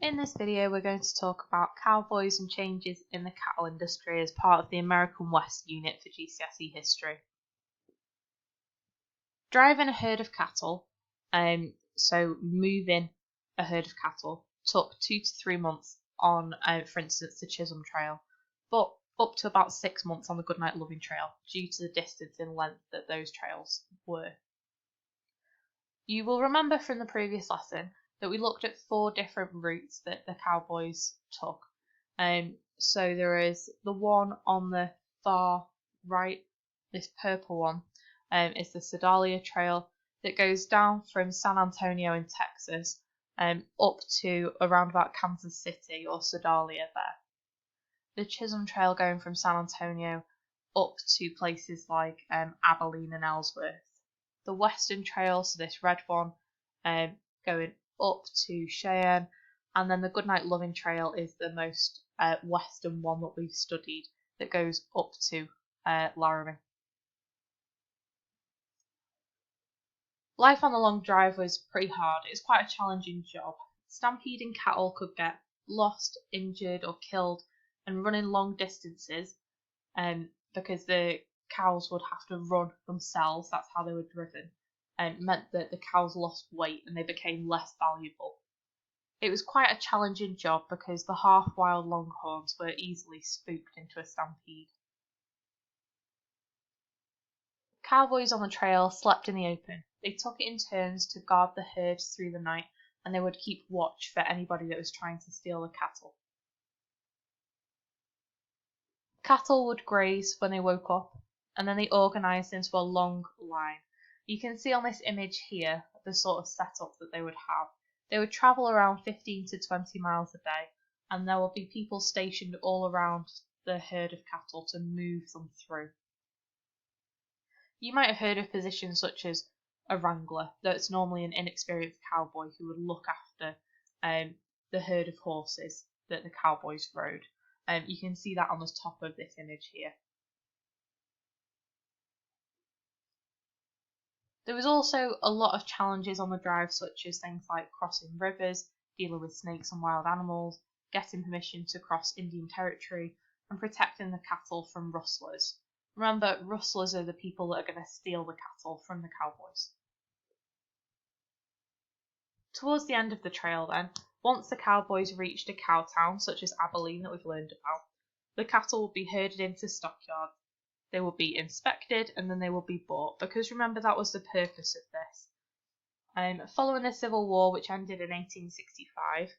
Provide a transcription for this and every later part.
In this video we're going to talk about cowboys and changes in the cattle industry as part of the American West unit for GCSE history. Driving a herd of cattle, so moving a herd of cattle, took 2 to 3 months on, for instance, the Chisholm Trail, but up to about 6 months on the Goodnight Loving Trail due to the distance and length that those trails were. You will remember from the previous lesson that we looked at 4 different routes that the cowboys took. So there is the one on the far right, this purple one, is the Sedalia Trail that goes down from San Antonio in Texas up to around about Kansas City or Sedalia there. The Chisholm Trail going from San Antonio up to places like Abilene and Ellsworth. The Western Trail, so this red one, going up to Cheyenne, and then the Goodnight Loving Trail is the most western one that we've studied that goes up to Laramie. Life on the long drive was pretty hard. It's quite a challenging job. Stampeding cattle could get lost, injured or killed, and running long distances because the cows would have to run themselves, that's how they were driven, and meant that the cows lost weight and they became less valuable. It was quite a challenging job because the half-wild longhorns were easily spooked into a stampede. Cowboys on the trail slept in the open. They took it in turns to guard the herds through the night, and they would keep watch for anybody that was trying to steal the cattle. Cattle would graze when they woke up, and then they organised into a long line. You can see on this image here the sort of setup that they would have. They would travel around 15 to 20 miles a day, and there will be people stationed all around the herd of cattle to move them through. You might have heard of positions such as a wrangler. That's normally an inexperienced cowboy who would look after the herd of horses that the cowboys rode. You can see that on the top of this image here. There was also a lot of challenges on the drive, such as things like crossing rivers, dealing with snakes and wild animals, getting permission to cross Indian territory, and protecting the cattle from rustlers. Remember, rustlers are the people that are going to steal the cattle from the cowboys. Towards the end of the trail then, once the cowboys reached a cow town, such as Abilene that we've learned about, the cattle would be herded into stockyards. They will be inspected and then they will be bought, because remember that was the purpose of this. Following the Civil War, which ended in 1865,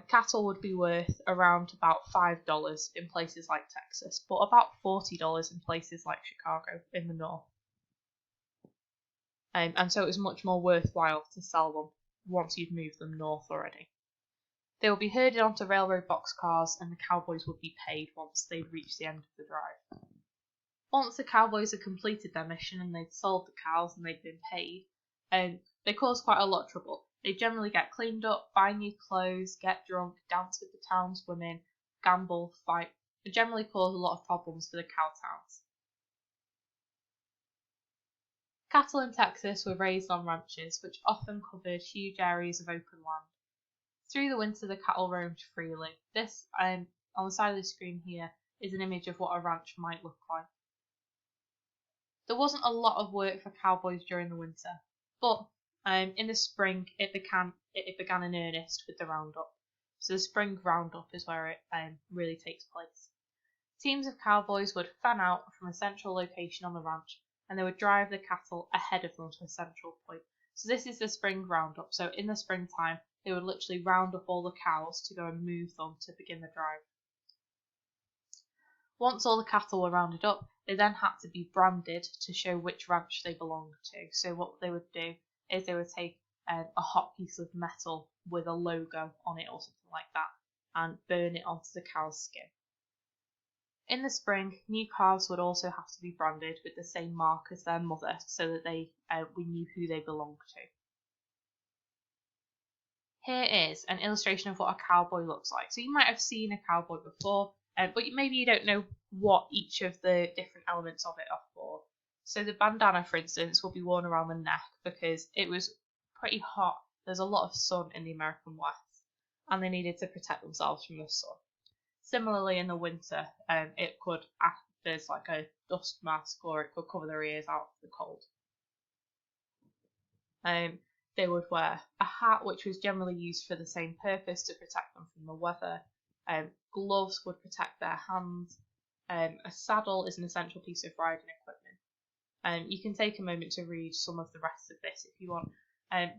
cattle would be worth around about $5 in places like Texas, but about $40 in places like Chicago in the north. And so it was much more worthwhile to sell them once you'd moved them north already. They would be herded onto railroad boxcars, and the cowboys would be paid once they'd reached the end of the drive. Once the cowboys had completed their mission and they'd sold the cows and they'd been paid, they caused quite a lot of trouble. They generally get cleaned up, buy new clothes, get drunk, dance with the townswomen, gamble, fight. They generally cause a lot of problems for the cow towns. Cattle in Texas were raised on ranches, which often covered huge areas of open land. Through the winter, the cattle roamed freely. This, on the side of the screen here, is an image of what a ranch might look like. There wasn't a lot of work for cowboys during the winter, but in the spring it began in earnest with the roundup. So the spring roundup is where it really takes place. Teams of cowboys would fan out from a central location on the ranch, and they would drive the cattle ahead of them to a central point. So this is the spring roundup. So in the springtime, they would literally round up all the cows to go and move them to begin the drive. Once all the cattle were rounded up, they then had to be branded to show which ranch they belonged to. So what they would do is they would take a hot piece of metal with a logo on it or something like that and burn it onto the cow's skin. In the spring, new calves would also have to be branded with the same mark as their mother so that we knew who they belonged to. Here is an illustration of what a cowboy looks like. So you might have seen a cowboy before, but maybe you don't know what each of the different elements of it are for. So the bandana, for instance, will be worn around the neck because it was pretty hot. There's a lot of sun in the American West. and they needed to protect themselves from the sun. Similarly, in the winter, it could act as like a dust mask, or it could cover their ears out of the cold. They would wear a hat, which was generally used for the same purpose, to protect them from the weather. Gloves would protect their hands. A saddle is an essential piece of riding equipment. You can take a moment to read some of the rest of this if you want,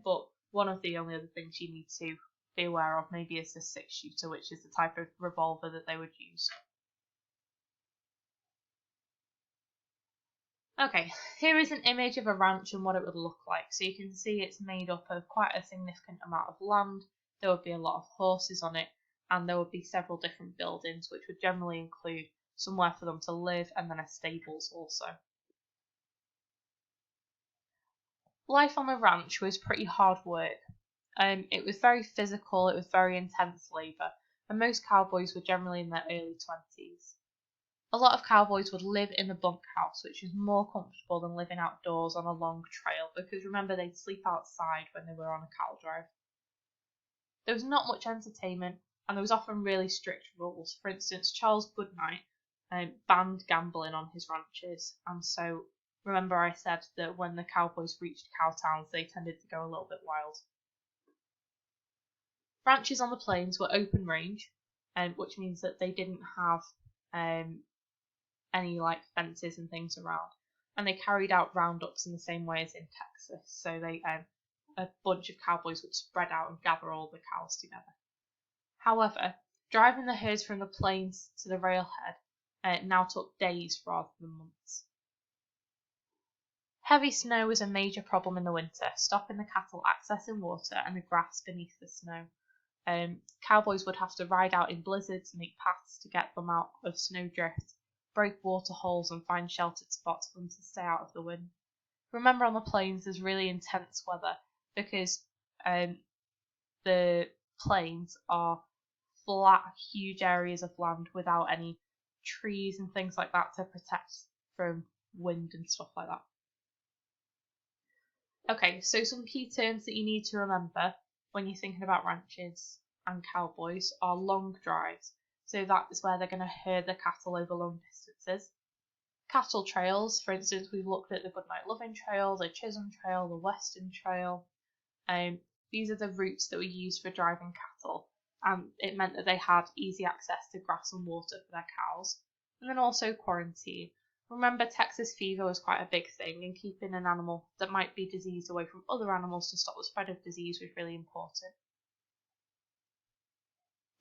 but one of the only other things you need to be aware of maybe is the 6-shooter, which is the type of revolver that they would use. Okay, here is an image of a ranch and what it would look like. So you can see it's made up of quite a significant amount of land. There would be a lot of horses on it, and there would be several different buildings, which would generally include somewhere for them to live and then a stables also. Life on the ranch was pretty hard work. It was very physical, it was very intense labour, and most cowboys were generally in their early 20s. A lot of cowboys would live in the bunkhouse, which was more comfortable than living outdoors on a long trail, because remember, they'd sleep outside when they were on a cattle drive. There was not much entertainment, and there was often really strict rules. For instance, Charles Goodnight banned gambling on his ranches, and so remember I said that when the cowboys reached cow towns, they tended to go a little bit wild. Ranches on the plains were open range, which means that they didn't have any like fences and things around, and they carried out roundups in the same way as in Texas. So they a bunch of cowboys would spread out and gather all the cows together. However, driving the herds from the plains to the railhead now took days rather than months. Heavy snow was a major problem in the winter, stopping the cattle accessing water and the grass beneath the snow. Cowboys would have to ride out in blizzards, make paths to get them out of snowdrifts, break water holes and find sheltered spots for them to stay out of the wind. Remember, on the plains there's really intense weather because the plains are flat, huge areas of land without any trees and things like that to protect from wind and stuff like that. Okay, so some key terms that you need to remember when you're thinking about ranches and cowboys are long drives. So that is where they're going to herd the cattle over long distances. Cattle trails, for instance, we've looked at the Goodnight Loving Trail, the Chisholm Trail, the Western Trail. These are the routes that were used for driving cattle, and it meant that they had easy access to grass and water for their cows. And then also quarantine. Remember, Texas fever was quite a big thing, and keeping an animal that might be diseased away from other animals to stop the spread of disease was really important.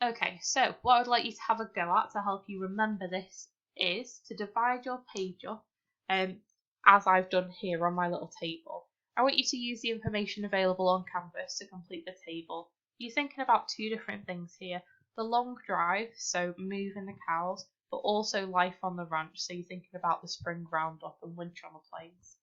Okay, so what I would like you to have a go at to help you remember this is to divide your page up, as I've done here on my little table. I want you to use the information available on Canvas to complete the table. You're thinking about two different things here. The long drive, so moving the cows, but also life on the ranch, so you're thinking about the spring roundup and winter on the plains.